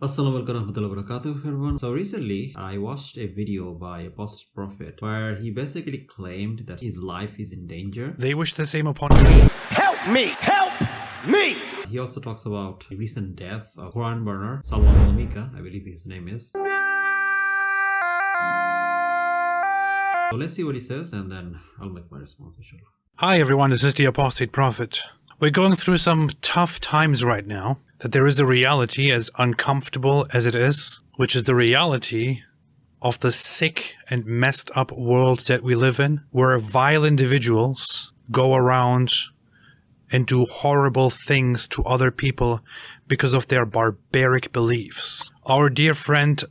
Assalamu alaikum warahmatullahi wabarakatuh, everyone. So recently, I watched a video by Apostate Prophet where he basically claimed that his life is in danger. They wish the same upon me. Help me! Help me! He also talks about the recent death of Quran burner, Salwan Momika, I believe his name is. So let's see what he says and then I'll make my response, inshallah. Hi everyone, this is the Apostate Prophet. We're going through some tough times right now. That there is a reality, as uncomfortable as it is, which is the reality of the sick and messed up world that we live in, where vile individuals go around and do horrible things to other people because of their barbaric beliefs. Our dear friend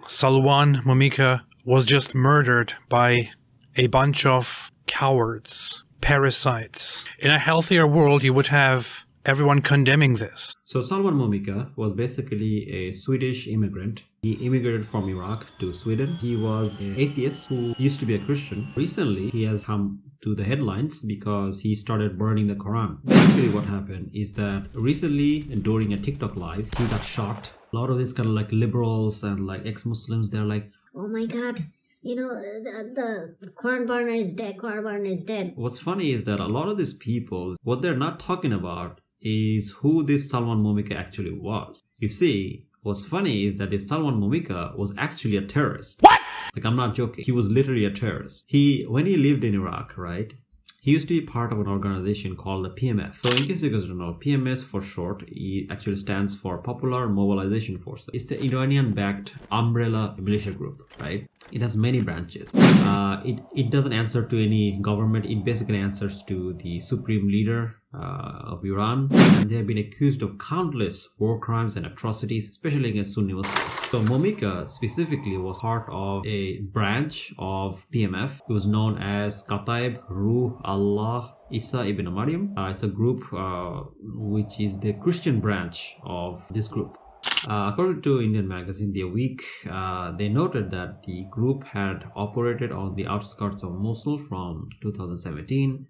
Salwan Momika was just murdered by a bunch of cowards, parasites. In a healthier world, you would have everyone condemning this. So Salwan Momika was basically a Swedish immigrant. He immigrated from Iraq to Sweden. He was an atheist who used to be a Christian. Recently, he has come to the headlines because he started burning the Quran. Basically what happened is that recently during a TikTok live, he got shot. A lot of these kind of like liberals and like ex-Muslims, they're like, oh my god, you know, the Quran burner is dead, Quran burner is dead. What's funny is that a lot of these people, what they're not talking about is who this Salwan Momika actually was. You see, what's funny is that this Salwan Momika was actually a terrorist. What? Like, I'm not joking. He was literally a terrorist. When he lived in Iraq, right, he used to be part of an organization called the PMF. So in case you guys don't know, PMS for short, it actually stands for Popular Mobilization Force. It's the Iranian-backed umbrella militia group, right? It has many branches. It doesn't answer to any government. It basically answers to the supreme leader of Iran. And they have been accused of countless war crimes and atrocities, especially against Sunni Muslims. So Momika specifically was part of a branch of PMF. It was known as Kataib Ruh Allah Isa ibn Maryam. It's a group which is the Christian branch of this group. According to Indian magazine The Week, they noted that the group had operated on the outskirts of Mosul from 2017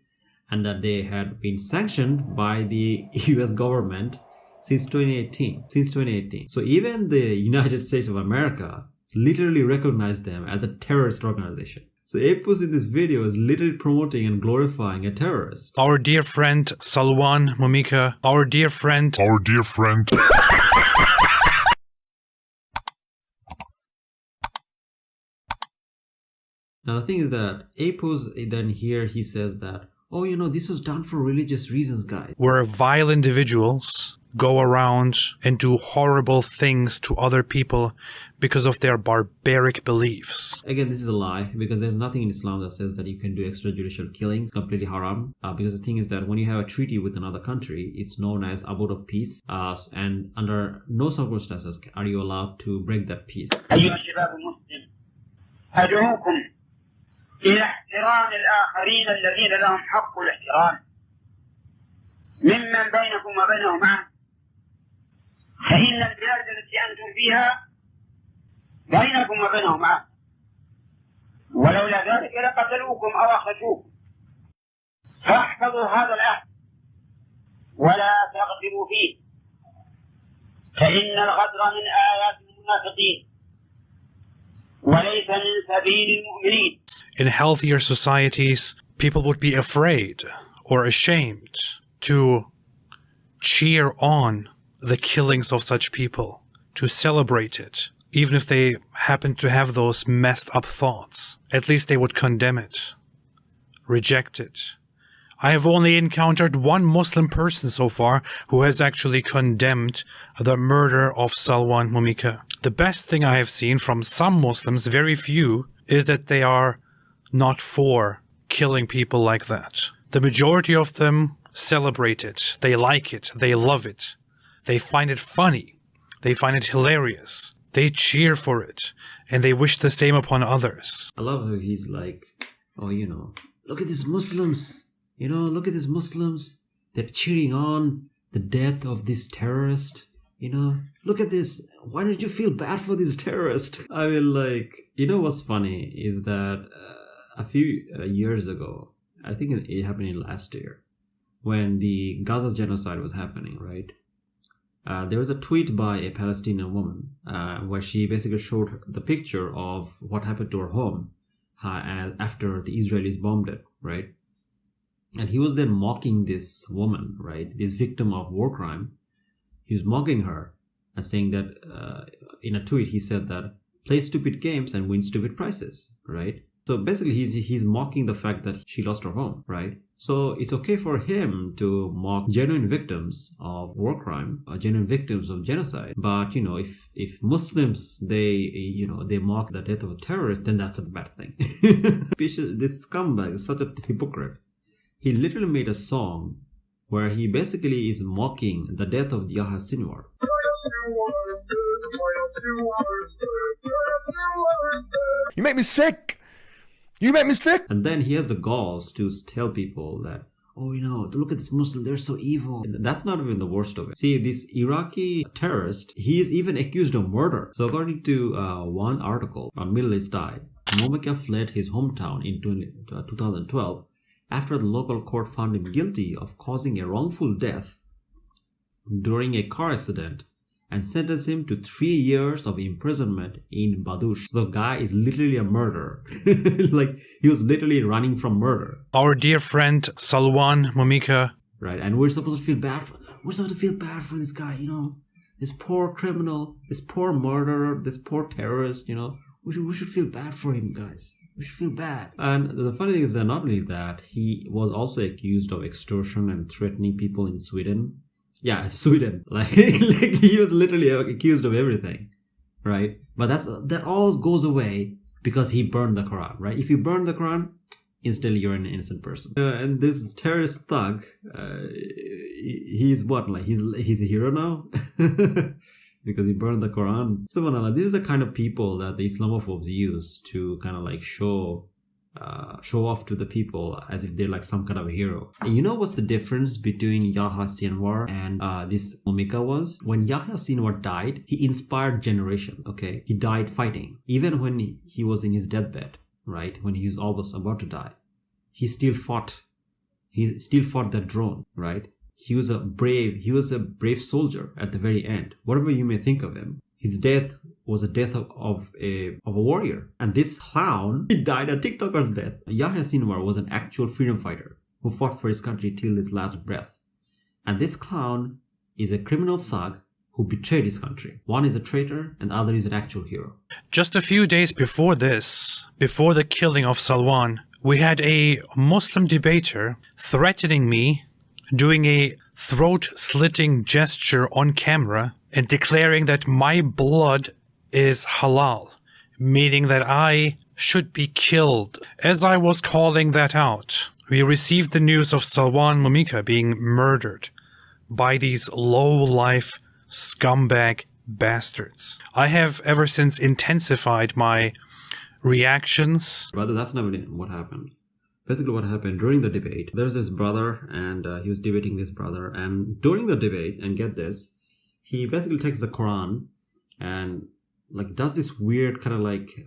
and that they had been sanctioned by the US government since 2018. So even the United States of America literally recognized them as a terrorist organization. So Apus in this video is literally promoting and glorifying a terrorist. Our dear friend Salwan Momika, our dear friend. Now the thing is that Apus then here he says that, oh, you know, this was done for religious reasons, guys. Where vile individuals go around and do horrible things to other people because of their barbaric beliefs. Again, this is a lie because there's nothing in Islam that says that you can do extrajudicial killings. It's completely haram. Because the thing is that when you have a treaty with another country, it's known as abode of peace. And under no circumstances are you allowed to break that peace. أيها الشباب المسلم أدعوكم إلى احترام الآخرين الذين لهم حق الاحترام ممن بينكم وبينهم عهد فإن البلاد التي أنتم فيها بينكم وبينهم عهد ولولا ذلك لقتلوكم أو أخرجوكم فاحفظوا هذا العهد ولا تغدروا فيه فإن الغدر من آيات المنافقين وليس من سبيل المؤمنين. In healthier societies, people would be afraid or ashamed to cheer on the killings of such people, to celebrate it. Even if they happen to have those messed up thoughts, at least they would condemn it, reject it. I have only encountered one Muslim person so far who has actually condemned the murder of Salwan Momika. The best thing I have seen from some Muslims, very few, is that they are not for killing people like that. The majority of them celebrate it, they like it, they love it, they find it funny, they find it hilarious, they cheer for it, and they wish the same upon others. I love how he's like, oh, you know, look at these Muslims. You know, look at these Muslims. They're cheering on the death of this terrorist. You know, look at this. Why don't you feel bad for this terrorist? I mean, like, you know what's funny is that a few years ago, I think it happened in last year, when the Gaza genocide was happening, right? There was a tweet by a Palestinian woman where she basically showed the picture of what happened to her home after the Israelis bombed it, right? And he was then mocking this woman, right? This victim of war crime. He was mocking her and saying that in a tweet, he said that play stupid games and win stupid prizes, right? So basically, he's mocking the fact that she lost her home, right? So it's okay for him to mock genuine victims of war crime, or genuine victims of genocide. But, if Muslims, they mock the death of a terrorist, then that's a bad thing. This scumbag is such a hypocrite. He literally made a song where he basically is mocking the death of Yahya Sinwar. You make me sick! You make me sick! And then he has the galls to tell people that, look at this Muslim, they're so evil. That's not even the worst of it. See, this Iraqi terrorist, he is even accused of murder. So according to one article on Middle East Eye, Momika fled his hometown in 2012 after the local court found him guilty of causing a wrongful death during a car accident and sentenced him to 3 years of imprisonment in Badush. The guy is literally a murderer. Like, he was literally running from murder. Our dear friend Salwan, Momika. Right, and we're supposed to feel bad for this guy, this poor criminal, this poor murderer, this poor terrorist, we should feel bad for him, guys. We should feel bad. And the funny thing is that not only that, he was also accused of extortion and threatening people in Sweden. Yeah, Sweden. Like he was literally accused of everything, right? But that all goes away because he burned the Quran, right? If you burn the Quran, instantly you're an innocent person. And this terrorist thug, he's what? Like he's a hero now because he burned the Quran. Subhanallah, this is the kind of people that the Islamophobes use to kind of like show off to the people as if they're like some kind of a hero. And you know what's the difference between Yahya Sinwar and this Momika was? When Yahya Sinwar died, he inspired generation, okay? He died fighting. Even when he was in his deathbed, right? When he was almost about to die, he still fought. He still fought that drone, right? He was a brave soldier at the very end. Whatever you may think of him, his death was a death of a warrior. And this clown, he died a TikToker's death. Yahya Sinwar was an actual freedom fighter who fought for his country till his last breath. And this clown is a criminal thug who betrayed his country. One is a traitor and the other is an actual hero. Just a few days before this, before the killing of Salwan, we had a Muslim debater threatening me, doing a throat-slitting gesture on camera and declaring that my blood is halal, meaning that I should be killed. As I was calling that out, we received the news of Salwan Momika being murdered by these low-life scumbag bastards. I have ever since intensified my reactions. Brother, that's not what happened. Basically what happened during the debate, there's this brother and he was debating this brother, and during the debate, and get this, he basically takes the Quran and like does this weird kind of like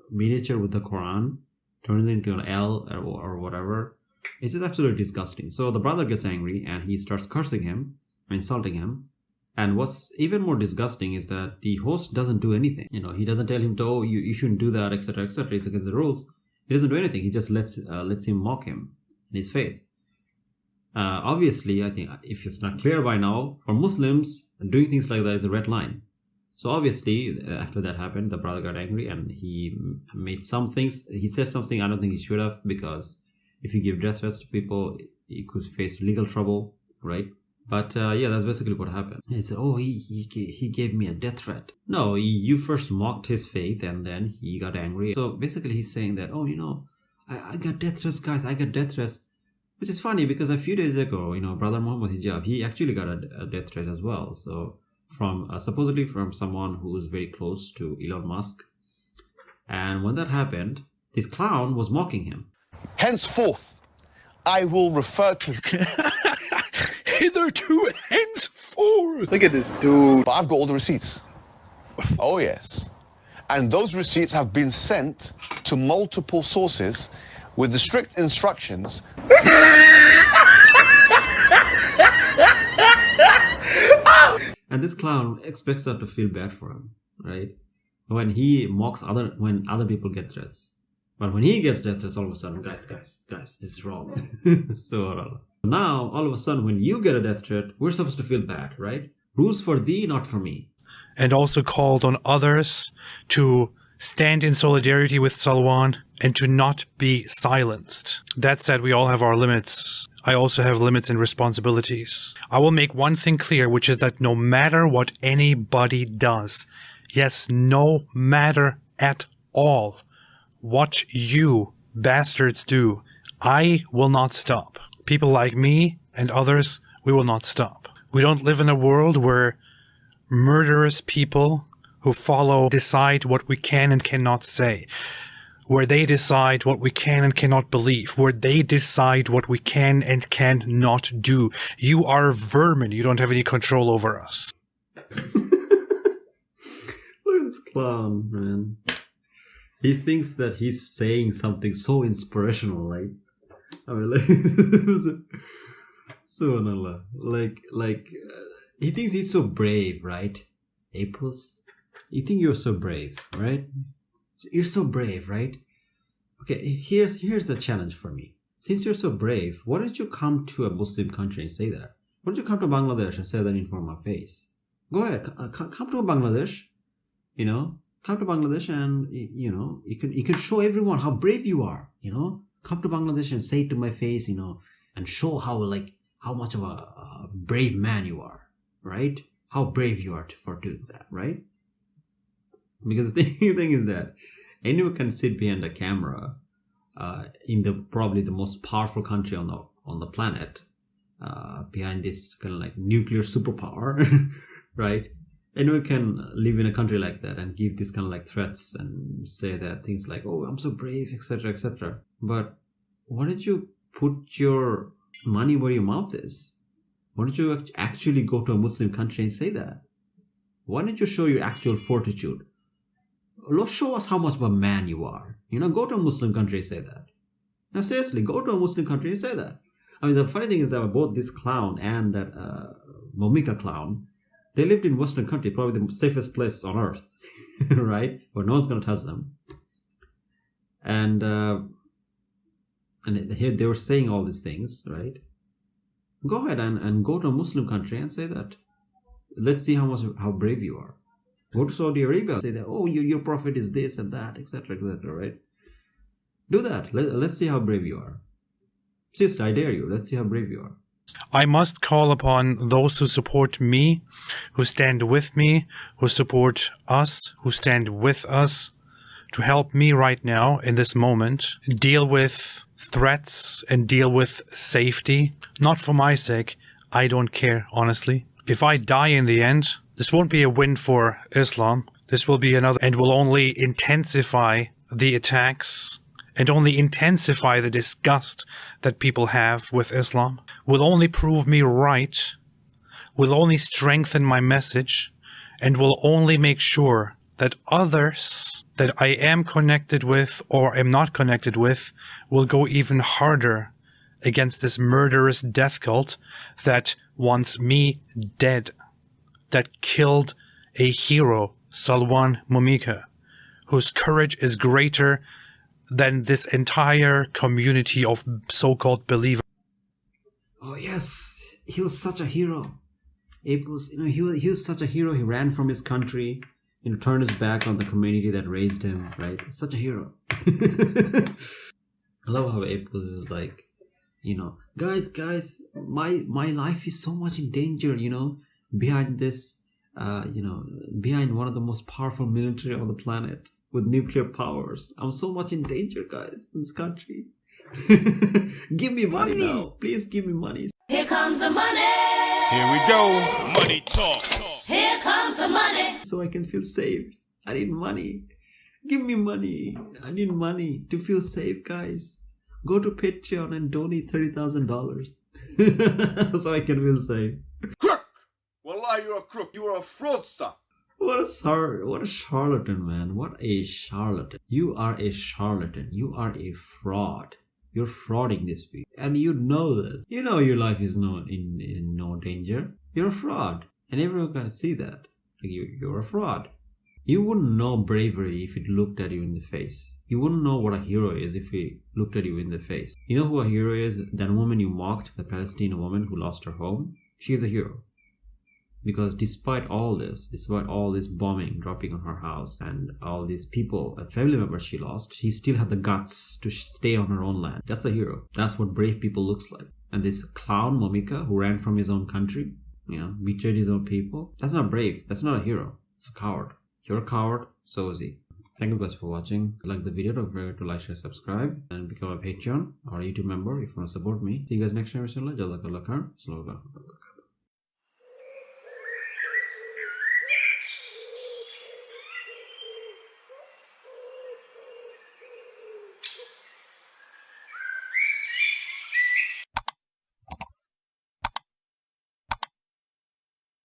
miniature with the Quran, turns it into an L or whatever. It's just absolutely disgusting. So the brother gets angry and he starts cursing him, insulting him. And what's even more disgusting is that the host doesn't do anything. He doesn't tell him to, oh, you shouldn't do that, etc., etc. It's against the rules. He doesn't do anything. He just lets him mock him in his faith. Obviously, I think if it's not clear by now, for Muslims, doing things like that is a red line. So obviously, after that happened, the brother got angry and he made some things. He said something I don't think he should have, because if you give death threats to people, you could face legal trouble, right? But yeah, that's basically what happened. He said, oh, he gave me a death threat. No, you first mocked his faith and then he got angry. So basically he's saying that, oh, I got death threats, guys. I got death threats. Which is funny because a few days ago, Brother Muhammad Hijab, he actually got a death threat as well. So from supposedly from someone who was very close to Elon Musk. And when that happened, this clown was mocking him. Henceforth, I will refer to... Hitherto, henceforth. Look at this dude. But I've got all the receipts. Oh, yes. And those receipts have been sent to multiple sources with the strict instructions. And this clown expects her to feel bad for him, right? When he mocks when other people get threats. But when he gets death threats, all of a sudden, guys, this is wrong. So now, all of a sudden, when you get a death threat, we're supposed to feel bad, right? Rules for thee, not for me. And also called on others to stand in solidarity with Salwan and to not be silenced. That said, we all have our limits. I also have limits and responsibilities. I will make one thing clear, which is that no matter what anybody does, yes, no matter at all what you bastards do, I will not stop. People like me and others, we will not stop. We don't live in a world where murderous people who follow decide what we can and cannot say, where they decide what we can and cannot believe, where they decide what we can and cannot do. You are vermin. You don't have any control over us. Look at this clown, man. He thinks that he's saying something so inspirational, like, I mean, like, subhanallah, he thinks he's so brave, right? Apos, you think you're so brave, right? You're so brave, right? Okay, here's the challenge for me. Since you're so brave, why don't you come to a Muslim country and say that? Why don't you come to Bangladesh and say that in front of my face? Go ahead, come to Bangladesh, come to Bangladesh and, you can show everyone how brave you are, Come to Bangladesh and say it to my face, and show how much of a brave man you are, right? How brave you are for doing that, right? Because the thing is that anyone can sit behind a camera in probably the most powerful country on the planet, behind this kind of like nuclear superpower, right? Anyone can live in a country like that and give these kind of like threats and say that things like, oh, I'm so brave, etc., etc. But why don't you put your money where your mouth is? Why don't you actually go to a Muslim country and say that? Why don't you show your actual fortitude? Show us how much of a man you are. Go to a Muslim country and say that. Now, seriously, go to a Muslim country and say that. I mean, the funny thing is that both this clown and that Momika clown, they lived in Western country, probably the safest place on earth, right? Where no one's going to touch them. And here they were saying all these things, right? Go ahead and go to a Muslim country and say that. Let's see how brave you are. Go to Saudi Arabia and say that, oh, your prophet is this and that, etc., right? Do that. Let's see how brave you are. Seriously, I dare you. Let's see how brave you are. I must call upon those who support me, who stand with me, who support us, who stand with us, to help me right now, in this moment, deal with threats and deal with safety. Not for my sake. I don't care, honestly. If I die in the end, this won't be a win for Islam. This will be another, and will only intensify the attacks and only intensify the disgust that people have with Islam, will only prove me right, will only strengthen my message, and will only make sure that others that I am connected with or am not connected with will go even harder against this murderous death cult that wants me dead, that killed a hero, Salwan Momika, whose courage is greater than this entire community of so-called believers. Oh yes, he was such a hero. Apos, he was such a hero. He ran from his country, turned his back on the community that raised him, right? Such a hero. I love how Apos is like, guys, my life is so much in danger, behind this, behind one of the most powerful military on the planet with nuclear powers. I'm so much in danger, guys, in this country. Give me money now. Please give me money. Here comes the money. Here we go. Money talk. Here comes the money. So I can feel safe. I need money. Give me money. I need money to feel safe, guys. Go to Patreon and donate $30,000 so I can feel safe. Crook! Wallah, you're a crook. You are a fraudster. What a charlatan, man. What a charlatan. You are a charlatan. You are a fraud. You're frauding this people. And you know this. You know your life is in no danger. You're a fraud. And everyone can see that. Like you're a fraud. You wouldn't know bravery if it looked at you in the face. You wouldn't know what a hero is if it looked at you in the face. You know who a hero is? That woman you mocked, the Palestinian woman who lost her home? She is a hero. Because despite all this bombing dropping on her house and all these people, family members she lost, she still had the guts to stay on her own land. That's a hero. That's what brave people looks like. And this clown, Momika, who ran from his own country, betrayed his own people, that's not brave. That's not a hero. It's a coward. You're a coward, so is he. Thank you guys for watching. Like the video, don't forget to like, share, subscribe, and become a Patreon or a YouTube member if you want to support me. See you guys next time. Jazakallah khair. Assalamu alaikum.